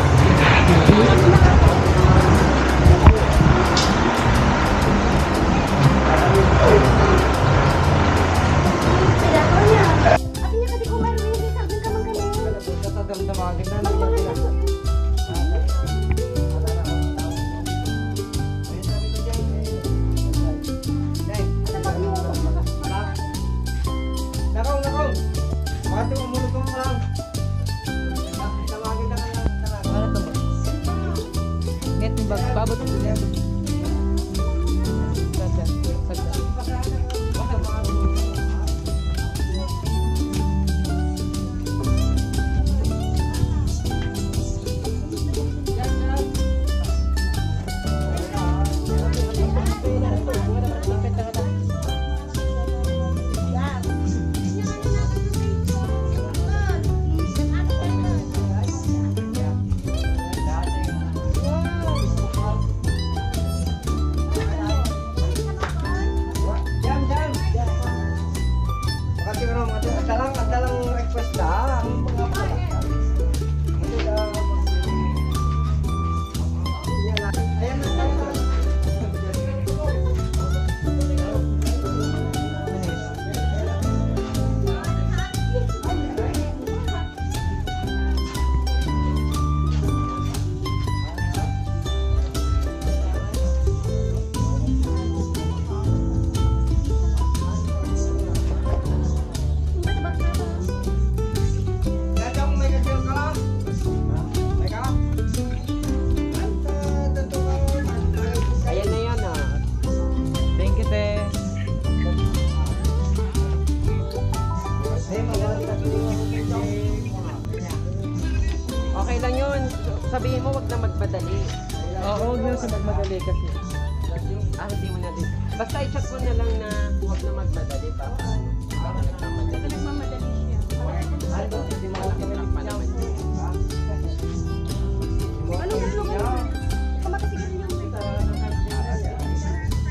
Ate, umunod ka mo lang. Tawagin na kayo. Ano to ba? Net yung bag. Babot ko yan. Sagdan. Dalang request lang. Ayan na tayo. Ayan na yan ah. Thank you, te. Okay lang yun. Sabihin mo, wag na magmadali. Oo, huwag na sa magmadali kasi. Hindi mo na din. Basta i-chat ko na lang na wag na magmadali. Para nagmamadali. Nagmamadali siya. Hindi mo okay lang pa naman.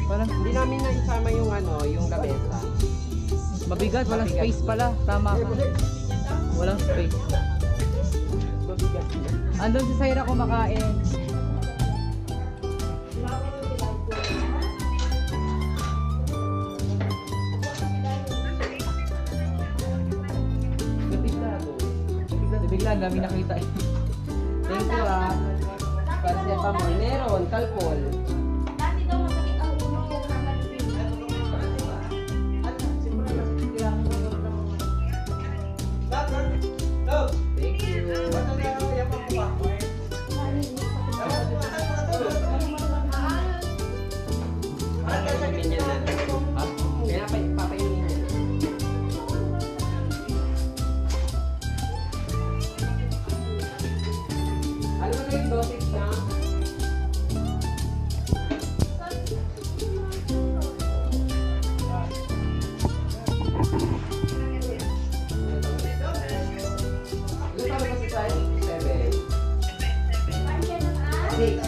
Parang Hindi namin na-isama yung yung lamesa. mabigat, walang space pala. Tama ka. Walang space. Andun si Syra kumakain. Bigla, dami nakita eh. Thank you ah. Paracetamol. Meron. Calpol. Dati daw masakit ang ulo. Thank you. Papainumin niya na. Kaya papainumin niya na. Ano ba na yung dosage na? Ano sabi kasi tayo? 7. 6.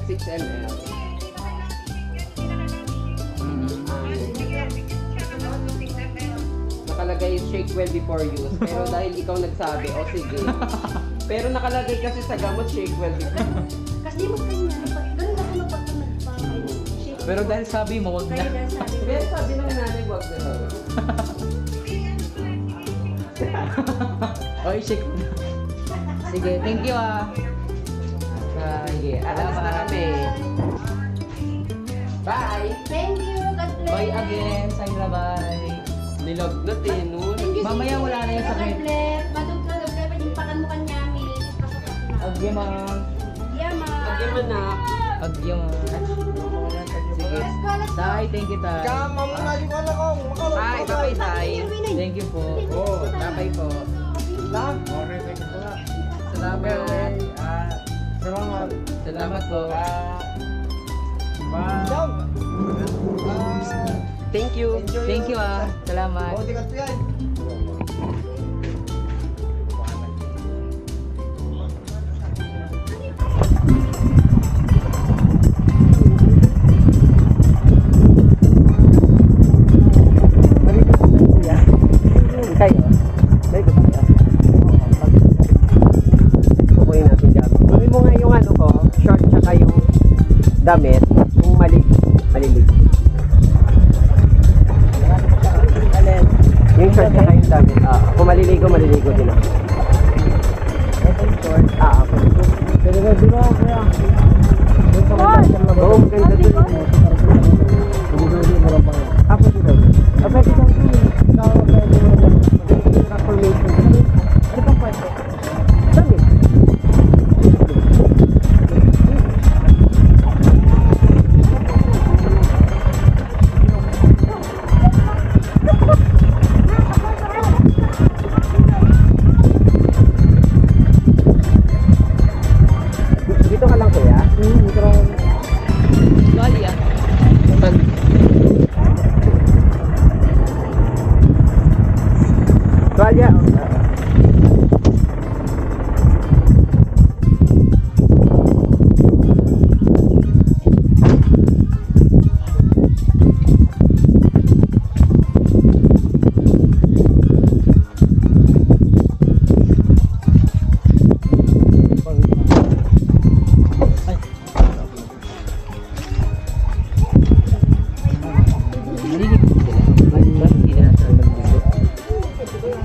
6 ml. Nakalagay shake well before use. Pero dahil ikaw nagsabi, o sige. Pero nakalagay kasi sa gamot shake well before. Kasi mo kayo na. Ganun ako napagpapagpapay. Pero dahil sabi mo, wag na. Pero sabi ng nanay, wag na daw. O, i-shake mo na. Sige, thank you ah. Sige, alas na kami. Bye! Thank you. God bless. Bye again, Syra, bye. Nilog na tinun. Thank you, Mamaya wala na yung sakit. God bless. Madugtog na pagpakan mo kanyami. Agye, ma'am. Yama. Agyan mo na. Agye, ma'am. Sige. Tay, thank you, tay. Kama mo na yung anak ko. Bye! Bye-bye, Tay. Thank you po. Oh, Bye-bye po. lang. Okay, thank you po na. Salamat. Salamat. Salamat po. Bye. Thank you. Thank you ah. Salamat. Oh, tikat po yan. Kayo? Kayo ba tayo? Kukunin natin dyan. Kunin mo nga yung ko, short tsaka yung damit, yung malilig. Yung short tsaka yung damit. Kung maliligo din ako. short. Pero di ba kaya? Oo, maganda dun. Ako dito. Pwede kang transformation. Ano pang pwede? Dami. Dito ka lang kuya? Galia. Tuwalya.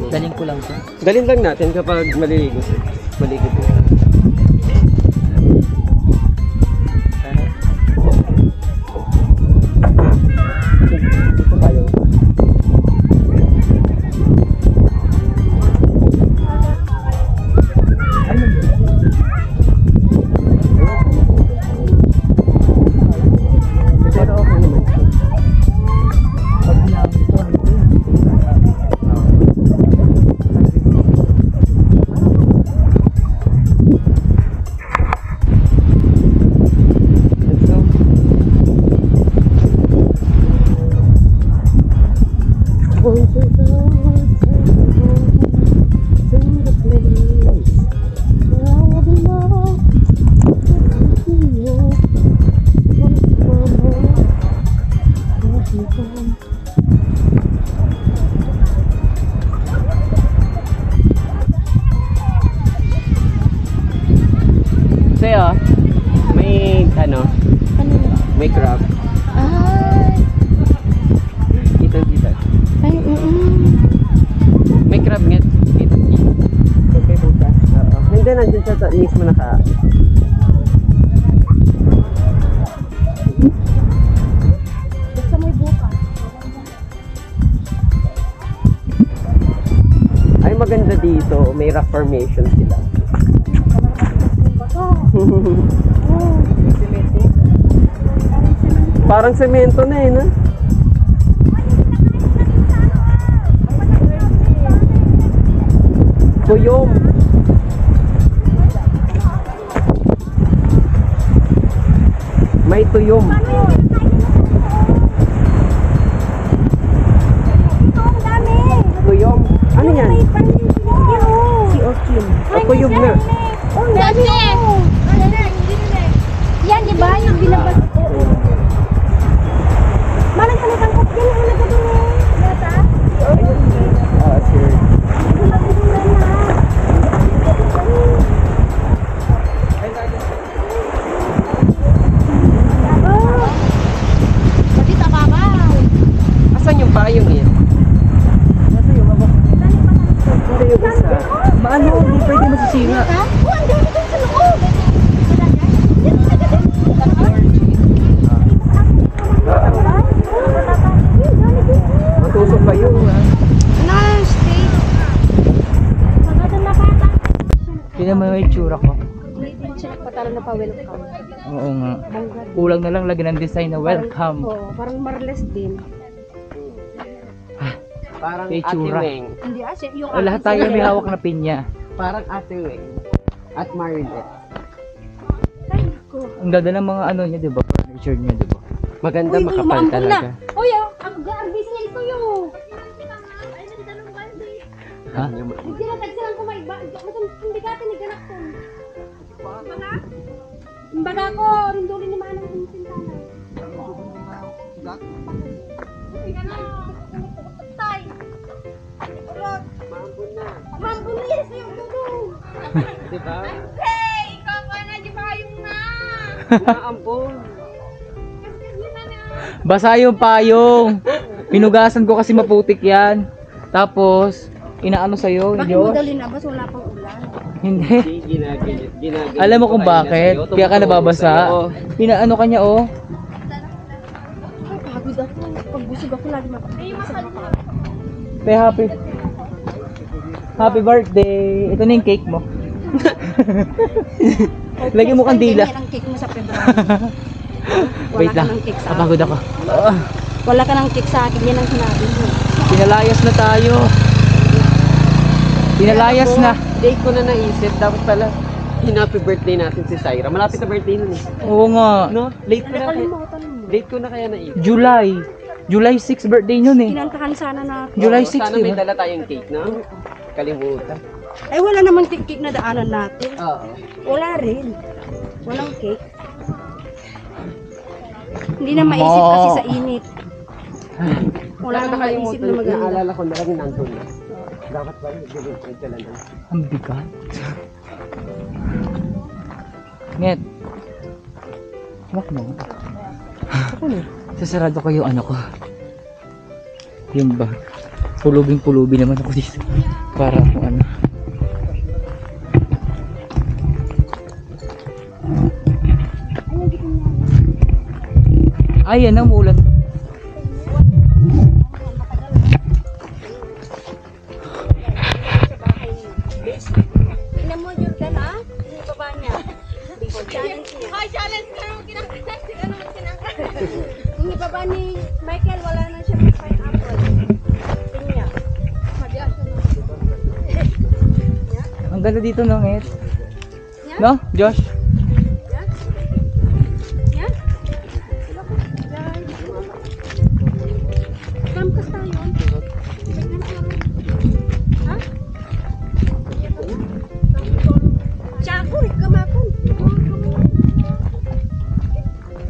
Daling ko lang to. Dalhin lang natin kapag maliligo. Maligo po. Dito tayo. Pero okay naman. Let's go. Sa'yo, may ano, Ano yun? may crab. Ay. Dito. Ay, May crab nga. Dito. Okay, bukas. Oo. Hindi, nandiyan siya sa mismo naka. Gusto mo bukas. Ay, maganda dito. May rock formation sila. Parang semento na eh, no? Tuyom. May tuyom. Tuyom. Ano yan? Si Okin. O, tuyom na. Dati! Yan, di ba? Yung binabas. Oo. Malang talagang kopya na una ka dun eh. Bata? Ah, sure. Pati tababaw. Asan yung payong yan? Hindi yung isa. Maano, hindi pwede masisira. Ha? Oh, ang dami dun sa loob. Matusok pa yun. Nice, steak. Tingnan mo yung itsura ko. Siya nagpatalo na pa-welcome. Oo nga. Kulang na lang lagyan ng design na welcome. Oo, parang Marles din. Parang May Ate tsura. Weng. Hindi yung O, lahat tayo may hawak na pinya. Parang Ate Weng. At Marilet. Ang ganda ng mga ano niya, di ba? Furniture niya, di ba? Maganda, makapal talaga. Uy, ang garbis niya ito yun. Ha? Hindi na tagsilang kumay. Hindi ka tiniganak ko. Imbaga ko, rindulin ni Manang yung sintana. Tay. Mambun na yes yung dudu. Diba? Hey, ikaw ka na, di ba yung na? Maampon. Basa yung payong. Pinugasan ko kasi maputik yan. Tapos, inaano sa'yo, Bakit Diyos? mo dali na ba? Wala pang ulan. Hindi. Ginaganyan. Alam mo kung bakit? Kaya ka nababasa. Inaano ka niya, oh. Pagod ako. Pag busog ako, lagi mapapagod. Say happy birthday. Ito na yung cake mo. Lagyan mo kandila. Ganyan ang cake mo sa February. Wait lang. Kapagod ako. Wala ka ng cake sa akin, yan ang sinabi mo. Pinalayas na tayo. Pinalayas na. Date ko na naisip. Dapat pala, happy birthday natin si Syra. Malapit na birthday nun eh. Oo nga. No? Late ko na kaya. Nakalimutan mo. Date ko na kaya naisip. July 6 birthday nun eh. Kinantahan sana na. July Oo, 6, Sana may diba? dala tayong cake, no? Kalimutan. Ay, wala naman cake na daanan natin. Oo. Wala rin. Walang cake. Hindi na maisip kasi sa init. Wala na maisip na maganda. Naalala ko na lang nandun na. Dapat ba nag-birthday ka lang. Ang bigat. Net. Wak mo. Sasarado ko yung ano ko. Yung bag. Pulubi naman ako dito. Para kung ano. Ay, yan ang umulan. Tingnan mo, Jordan, ha? Yung baba niya. Challenge niya. Hi, challenge ka nung kinakasin. Yung baba ni Michael, wala na siya ng pineapple. Tingnan niya. Madias siya na. Ang ganda dito no, Net. No, Josh? Yan. Kampas tayo. Ha? Tsako, kamakon.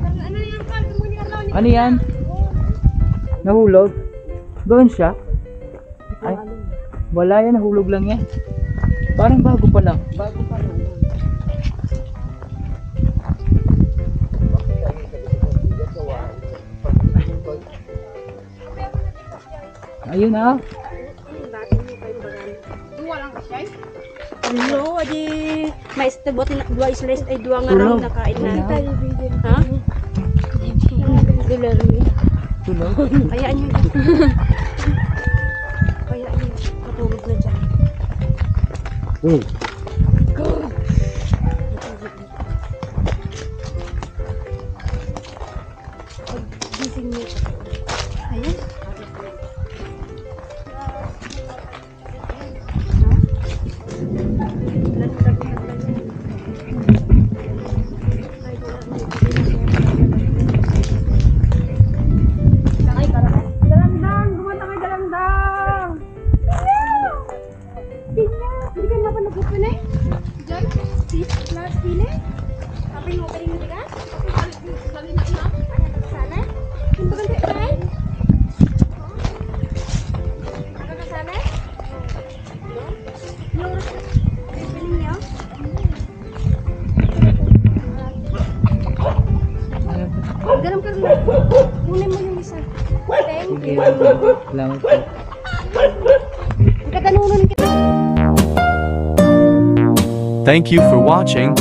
Ano yung kaldo mo niya? Ano yan? Nahulog? Doon siya? Ay, wala yan, nahulog lang yan. Parang bago pa lang. Bago pa lang. Ayun na. Ano, adi may istibot na dua isles ay dua nga raw nakain na. Ha? Tulog. Kayaan niyo. Kayaan niyo. Patulog na dyan. Gising niyo. Ayan. Dalandang! Gumanta kay Dalandang! Tingnan! Hindi ka na pa nagpupunay? Diyan? Last pili? Kapag yung opening mo ka? Bali na ina? Ano ka sana? Hindi ba ganda tayo? Ano ka sana? Yung opening niyo? Garam ka rin. Kunin mo yung isa. Thank you. Salamat po. Ang katanunan kita. Thank you for watching.